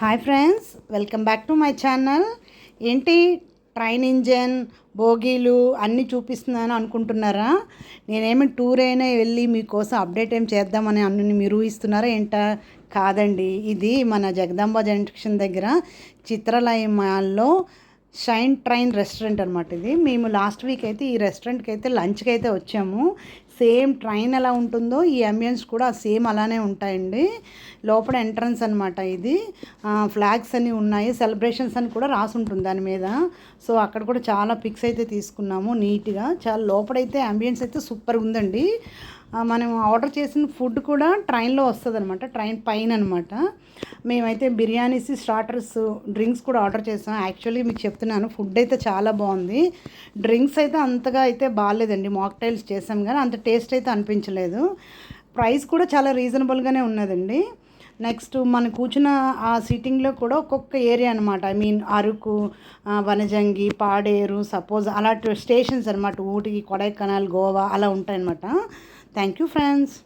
Hi friends, welcome back to my channel. ఏంటి train engine బోగీలు అన్నీ చూపిస్తున్నాను అనుకుంటున్నారా? నేనేమి టూర్ అయినా వెళ్ళి మీకోసం అప్డేట్ ఏం చేద్దామని అన్ని మీరు ఊహిస్తున్నారా ఏంటా? కాదండి, ఇది మన జగదాంబ జంక్షన్ దగ్గర చిత్రలయ మాల్లో షైన్ ట్రైన్ రెస్టారెంట్ అనమాట. ఇది మేము లాస్ట్ వీక్ అయితే ఈ రెస్టారెంట్కి అయితే లంచ్కి అయితే వచ్చాము. సేమ్ ట్రైన్ ఎలా ఉంటుందో ఈ అంబియన్స్ కూడా సేమ్ అలానే ఉంటాయండి. లోపల ఎంట్రన్స్ అనమాట ఇది. ఫ్లాగ్స్ అన్నీ ఉన్నాయి, సెలబ్రేషన్స్ అని కూడా రాసి ఉంటుంది దాని మీద. సో అక్కడ కూడా చాలా పిక్స్ అయితే తీసుకున్నాము నీట్గా. చాలా లోపలైతే అంబియన్స్ అయితే సూపర్ ఉందండి. మనం ఆర్డర్ చేసిన ఫుడ్ కూడా ట్రైన్లో వస్తుంది అనమాట, ట్రైన్ పైన అనమాట. మేమైతే బిర్యానీస్, స్టార్టర్స్, డ్రింక్స్ కూడా ఆర్డర్ చేసాం. యాక్చువల్లీ మీకు చెప్తున్నాను, ఫుడ్ అయితే చాలా బాగుంది. డ్రింక్స్ అయితే అంతగా అయితే బాగాలేదండి. మాక్టైల్స్ చేసాం కానీ అంత టేస్ట్ అయితే అనిపించలేదు. ప్రైస్ కూడా చాలా రీజనబుల్గానే ఉన్నదండి. నెక్స్ట్ మనం కూర్చున్న ఆ సీటింగ్లో కూడా ఒక్కొక్క ఏరియా అనమాట. I mean Araku, Vanajangi, Paderu, suppose అలాంటి స్టేషన్స్ అనమాట. ఊటీ, కొడైకెనాల్, గోవా అలా ఉంటాయన్నమాట. Thank you friends.